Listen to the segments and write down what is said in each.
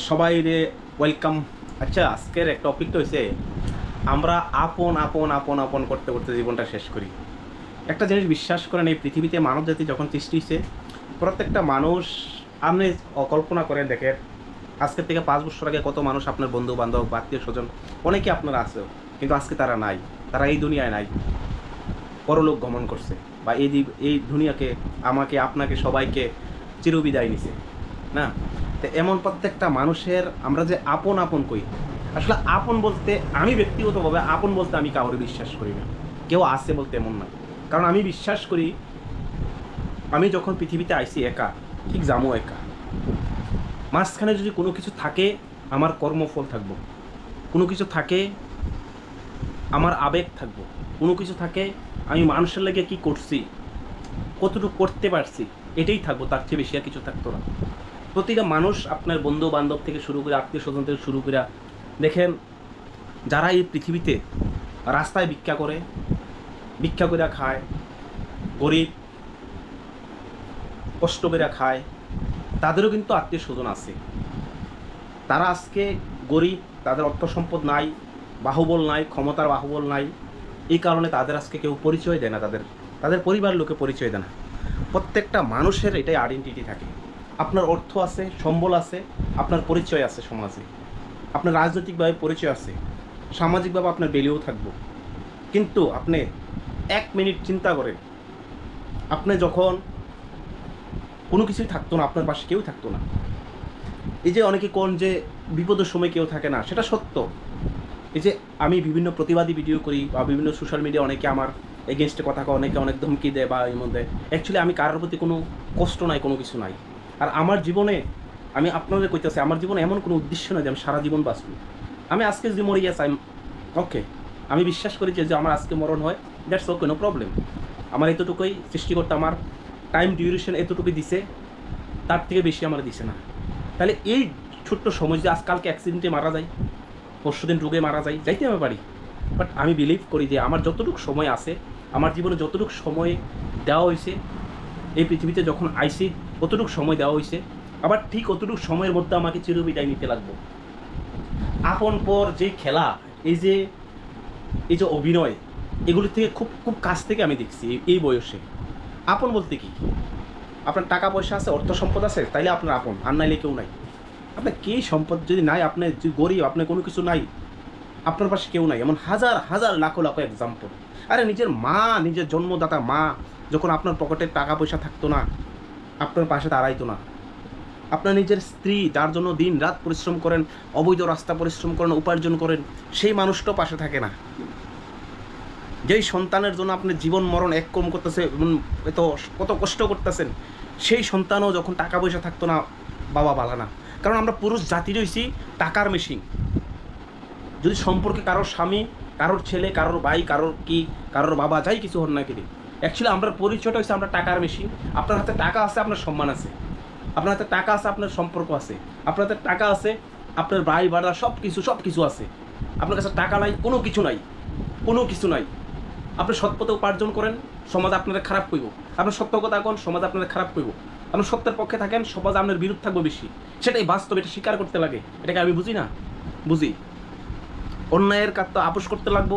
সবাই রে ওয়েলকাম। আচ্ছা, আজকের এক টপিকটা হয়েছে আমরা আপন আপন আপন আপন করতে করতে জীবনটা শেষ করি। একটা জিনিস বিশ্বাস করেন, এই পৃথিবীতে মানব জাতি যখন সৃষ্টি হয়েছে, প্রত্যেকটা মানুষ, আপনি কল্পনা করেন দেখেন, আজকের থেকে 5 বছর আগে কত মানুষ আপনার বন্ধু বান্ধব বা আত্মীয় স্বজন অনেকে আপনারা আছে, কিন্তু আজকে তারা নাই, তারা এই দুনিয়ায় নাই, পরলোক গমন করছে, বা এই দুনিয়াকে আমাকে আপনাকে সবাইকে চিরবিদায় নিছে না। তো এমন প্রত্যেকটা মানুষের আমরা যে আপন আপন কই, আসলে আপন বলতে আমি ব্যক্তিগতভাবে আপন বলতে আমি কাউরে বিশ্বাস করি না, কেউ আছে বলতে এমন না। কারণ আমি বিশ্বাস করি আমি যখন পৃথিবীতে আইছি একা, ঠিক যামো একা। মাঝখানে যদি কোনো কিছু থাকে আমার কর্মফল থাকবো, কোনো কিছু থাকে আমার আবেগ থাকবো, কোনো কিছু থাকে আমি মানুষের লেগে কি করছি, কতটুকু করতে পারছি, এটাই থাকবো, তার চেয়ে বেশি আর কিছু থাকতো না। প্রতিটা মানুষ আপনার বন্ধু বান্ধব থেকে শুরু করে আত্মীয় স্বজন থেকে শুরু করে দেখেন, যারা এই পৃথিবীতে রাস্তায় ভিক্ষা করে খায়, গরিব কষ্ট করে খায়, তাদেরও কিন্তু আত্মীয় স্বজন আছে। তারা আজকে গরিব, তাদের অর্থ সম্পদ নাই, বাহুবল নাই, ক্ষমতার বাহুবল নাই, এই কারণে তাদের আজকে কেউ পরিচয় দেয় না, তাদের পরিবার লোকে পরিচয় দেয় না। প্রত্যেকটা মানুষের এটাই আইডেন্টিটি থাকে। আপনার অর্থ আছে, সম্বল আছে, আপনার পরিচয় আছে সমাজে, আপনার রাজনৈতিকভাবে পরিচয় আছে, সামাজিকভাবে আপনার ভ্যালুও থাকবো। কিন্তু আপনি 1 মিনিট চিন্তা করেন, আপনি যখন কোনো কিছুই থাকতো না, আপনার পাশে কেউ থাকতো না। এই যে অনেকে কোন যে বিপদের সময় কেউ থাকে না, সেটা সত্য। এই যে আমি বিভিন্ন প্রতিবাদী ভিডিও করি বা বিভিন্ন সোশ্যাল মিডিয়া অনেকে আমার এগেনস্টে কথা কয়, অনেকে অনেক ধমকি দেয় বা এর মধ্যে অ্যাকচুয়ালি আমি কারোর প্রতি কোনো কষ্ট নাই, কোনো কিছু নাই। আর আমার জীবনে আমি আপনাদের কইতেছি, আমার জীবনে এমন কোনো উদ্দেশ্য নয় যে আমি সারা জীবন বাঁচব। আমি আজকে যদি মরে গেছি ওকে, আমি বিশ্বাস করি যে আমার আজকে মরণ হয়, দ্যাটস ওকে, নো প্রবলেম। আমার এতটুকুই সৃষ্টিকর্তা আমার টাইম ডিউরেশন এতটুকুই দিছে, তার থেকে বেশি আমার দিছে না। তাহলে এই ছোট্ট সময় যে আজকালকে অ্যাক্সিডেন্টে মারা যায়, পরশুদিন রোগে মারা যায়, যাইতে আমি পারি, বাট আমি বিলিভ করি যে আমার যতটুকু সময় আছে, আমার জীবনে যতটুকু সময় দেওয়া হয়েছে, এই পৃথিবীতে যখন আইসি কতটুকু সময় দেওয়া হয়েছে, আবার ঠিক অতটুকু সময়ের মধ্যে আমাকে চিরবিদায় নিতে লাগবো। আপন পর যে খেলা, এই যে অভিনয়, এগুলি থেকে খুব খুব কাছ থেকে আমি দেখছি এই বয়সে। আপন বলতে কি, আপনার টাকা পয়সা আছে, অর্থ সম্পদ আছে, তাইলে আপনার আপন, আর নাইলে কেউ নাই। আপনার কি সম্পদ যদি নাই, আপনি যদি গরিব, আপনার কোনো কিছু নাই, আপনার পাশে কেউ নাই, এমন হাজার হাজার লাখো লাখো এক্সাম্পল। আরে নিজের মা, নিজের জন্মদাতা মা যখন আপনার পকেটে টাকা পয়সা থাকতো না, আপনার পাশে দাঁড়াইতো না। আপনার নিজের স্ত্রী, যার জন্য দিন রাত পরিশ্রম করেন, অবৈধ রাস্তা পরিশ্রম করেন, উপার্জন করেন, সেই মানুষটাও পাশে থাকে না। যেই সন্তানের জন্য আপনি জীবন মরণ এক কম করতেছে, এত কত কষ্ট করতেছেন, সেই সন্তানও যখন টাকা পয়সা থাকতো না, বাবা বালা না। কারণ আমরা পুরুষ জাতি রয়েছি টাকার মেশিন। যদি সম্পর্কে কারোর স্বামী, কারোর ছেলে, কারোর ভাই, কারোর বাবা, যাই কিছু হন না কেটে, অ্যাকচুয়ালি আমরা পরিচয়টা হচ্ছে আমরা টাকার মেশিন। আপনার হাতে টাকা আছে, আপনার সম্মান আছে, আপনার হাতে টাকা আছে, আপনার সম্পর্ক আছে, আপনার হাতে টাকা আছে, আপনার ভাই বাড়া সব কিছু আছে। আপনার কাছে টাকা নাই, কোনো কিছু নাই। আপনি সৎ পথে উপার্জন করেন, সমাজ আপনারা খারাপ করব। আপনার সত্য কথা কোন, সমাজ আপনারা খারাপ করব। আপনি সত্যের পক্ষে থাকেন, সমাজ আপনার বিরুদ্ধে থাকবে বেশি। সেটাই বাস্তব, এটা স্বীকার করতে লাগে। এটাকে আমি বুঝি না, বুঝি। অন্যায়ের কাজ আপোষ করতে লাগবো,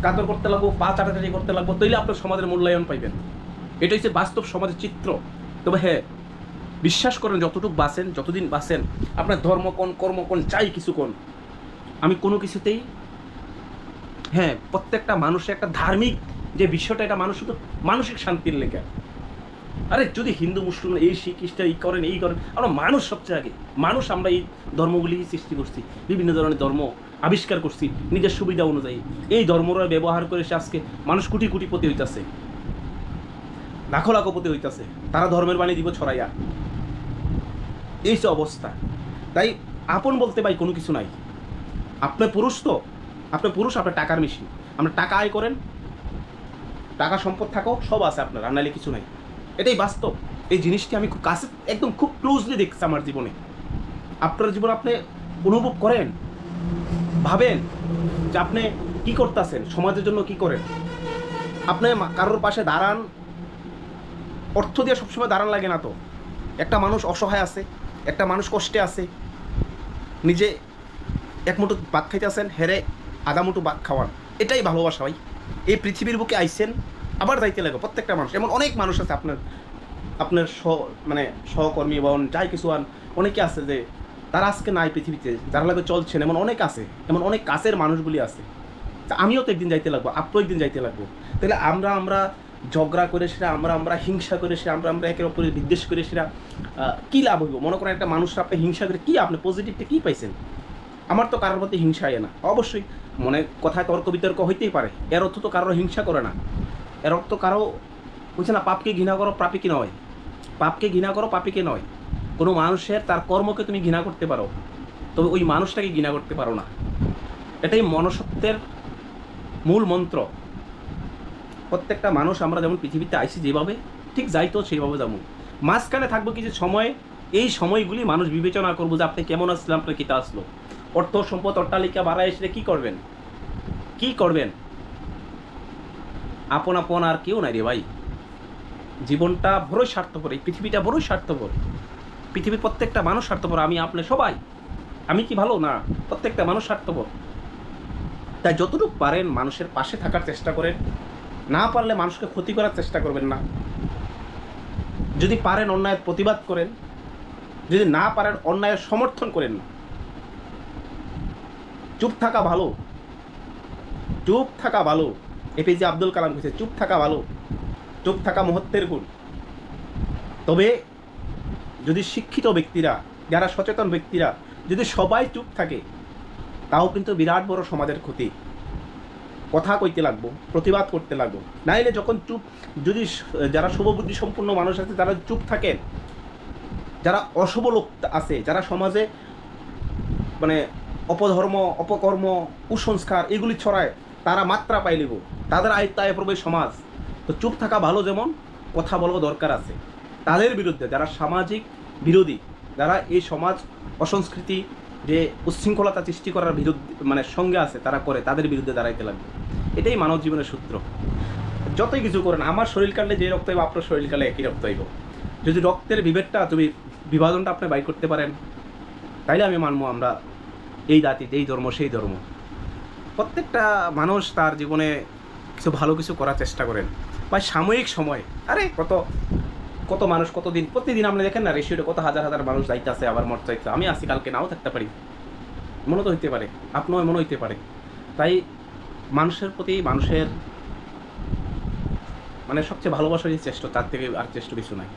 কাতর করতে লাগবো, পা চাটাচাটি করতে লাগবো, তৈলে আপনার সমাজের মূল্যায়ন পাইবেন। এটা হচ্ছে বাস্তব সমাজের চিত্র। তবে হ্যাঁ, বিশ্বাস করেন, যতটুকু বাঁচেন, যতদিন বাঁচেন, আপনার ধর্ম কোন, কর্ম কোন, চাই কিছু কোন, আমি কোনো কিছুতেই, হ্যাঁ, প্রত্যেকটা মানুষের একটা ধার্মিক যে বিষয়টা, এটা মানুষ শুধু মানসিক শান্তির লেখা। আরে যদি হিন্দু মুসলিম এই শিখ খ্রিস্টান এই করেন, আমরা মানুষ সবচেয়ে আগে মানুষ। আমরা এই ধর্মগুলি সৃষ্টি করছি, বিভিন্ন ধরনের ধর্ম আবিষ্কার করছি নিজের সুবিধা অনুযায়ী। এই ধর্মরা ব্যবহার করে সে আজকে মানুষ কোটি কোটিপতি হইতাছে, লাখো লাখোপতি হইতাছে, তারা ধর্মের বাণী দিব ছড়াইয়া। এই যে অবস্থা, তাই আপন বলতে ভাই কোনো কিছু নাই। আপনার পুরুষ তো, আপনার পুরুষ, আপনার টাকার মেশিন। আপনার টাকা আয় করেন, টাকা সম্পদ থাকো, সব আছে আপনার, আর নাইলে কিছু নাই। এটাই বাস্তব। এই জিনিসটি আমি খুব কাছে, একদম খুব ক্লোজলি দেখছি আমার জীবনে। আপনার জীবন আপনি অনুভব করেন, ভাবেন যে আপনি কি করতেছেন, সমাজের জন্য কি করেন। আপনি কারোর পাশে দাঁড়ান, অর্থ দিয়ে সবসময় দাঁড়ান লাগে না তো। একটা মানুষ অসহায় আছে, একটা মানুষ কষ্টে আছে, নিজে এক মুঠো ভাত খাইতেছেন, হেরে আধা মুঠো ভাত খাওয়ান, এটাই ভালোবাসা ভাই। এই পৃথিবীর বুকে আইসেন, আবার যাইতে লাগবে। প্রত্যেকটা মানুষ, এমন অনেক মানুষ আছে আপনার আপনার মানে সহকর্মী বা যাই কিছু অনেকে আছে যে তারা আজকে নাই পৃথিবীতে, যারা লাগে চলছেন, এমন অনেক আছে, এমন অনেক কাছের মানুষগুলি আছে। তা আমিও তো একদিন যাইতে লাগবো, আপনিও একদিন যাইতে লাগবো। তাহলে আমরা ঝগড়া করে সেটা, আমরা হিংসা করে সেটা, আমরা একের অপরে বিদ্বেষ করে সেটা কী লাভ হইব? মনে করেন একটা মানুষরা আপনি হিংসা করে কি আপনি পজিটিভটা কী পাইছেন? আমার তো কারোর প্রতি হিংসা হয় না। অবশ্যই মনে কথায় তর্ক বিতর্ক হইতেই পারে, এর অর্থ তো কারোর হিংসা করে না। এর অর্থ কারো বুঝছে না, পাপকে ঘৃণা করো পাপীকে নয়, পাপকে ঘৃণা করো পাপীকে নয়। কোনো মানুষের তার কর্মকে তুমি ঘৃণা করতে পারো, তবে ওই মানুষটাকে ঘৃণা করতে পারো না। এটাই মনুষ্যত্বের মূল মন্ত্র। প্রত্যেকটা মানুষ আমরা যেমন পৃথিবীতে আইসি যেভাবে, ঠিক যাইতো সেইভাবে যাবো। মাঝখানে থাকবো কিছু সময়, এই সময়গুলি মানুষ বিবেচনা করবো যে আপনি কেমন আসলেন, আপনার কিতা আসলো। অর্থ সম্পদ অট্টালিকা বাড়ায় এসে কী করবেন? কী করবেন? আপন আপন আর কেউ নাই রে ভাই। জীবনটা বড়ই স্বার্থপর, এই পৃথিবীটা বড়ই স্বার্থপর। পৃথিবীর প্রত্যেকটা মানুষ স্বার্থপর, আমি আপনি সবাই। আমি কি ভালো না? প্রত্যেকটা মানুষ স্বার্থপর। তাই যতটুকু পারেন মানুষের পাশে থাকার চেষ্টা করেন, না পারলে মানুষকে ক্ষতি করার চেষ্টা করবেন না। যদি পারেন অন্যায়ের প্রতিবাদ করেন, যদি না পারেন অন্যায়ের সমর্থন করেন না। চুপ থাকা ভালো, চুপ থাকা ভালো। এপিজে আব্দুল কালাম বলেছে চুপ থাকা ভালো, চুপ থাকা মহত্বের গুণ। তবে যদি শিক্ষিত ব্যক্তিরা, যারা সচেতন ব্যক্তিরা, যদি সবাই চুপ থাকে, তাও কিন্তু বিরাট বড় সমাজের ক্ষতি। কথা কইতে লাগবো, প্রতিবাদ করতে লাগবো। নাইলে যখন চুপ, যদি যারা শুভবুদ্ধি সম্পন্ন মানুষ আছে তারা চুপ থাকেন, যারা অশুভ লোক আছে, যারা সমাজে মানে অপধর্ম, অপকর্ম, কুসংস্কার এগুলি ছড়ায়, তারা মাত্রা পাইলিব, তাদের আয়ত্তায় পড়বে সমাজ। তো চুপ থাকা ভালো, যেমন কথা বলবো দরকার আছে তাদের বিরুদ্ধে, যারা সামাজিক বিরোধী, যারা এই সমাজ অসংস্কৃতি যে উচ্ছৃঙ্খলতা সৃষ্টি করার বিরুদ্ধে মানে সঙ্গে আছে, তারা করে, তাদের বিরুদ্ধে দাঁড়াইতে লাগবে। এটাই মানব জীবনের সূত্র। যতই কিছু করেন, আমার শরীর কাটলে যে রক্ত হইব, আপনার শরীর কাটলে একই রক্ত হইব। যদি রক্তের বিভেদটা তুমি বিভাজনটা আপনি বাইর করতে পারেন, তাইলে আমি মানবো আমরা এই জাতি, এই ধর্ম সেই ধর্ম। প্রত্যেকটা মানুষ তার জীবনে কিছু ভালো কিছু করার চেষ্টা করেন, বা সাময়িক সময়। আরে কত কত মানুষ কতদিন, প্রতিদিন আপনি দেখেন না রেশিওটা, কত হাজার হাজার মানুষ যাইতে আছে, আবার মর চাইতে। আমি আসি, কালকে নাও থাকতে পারি, মনে তো হইতে পারে, আপনার মনে হইতে পারে। তাই মানুষের প্রতি মানুষের মানে সবচেয়ে ভালোবাসার যে চেষ্টা, তার থেকে আর চেষ্টা কিছু নাই।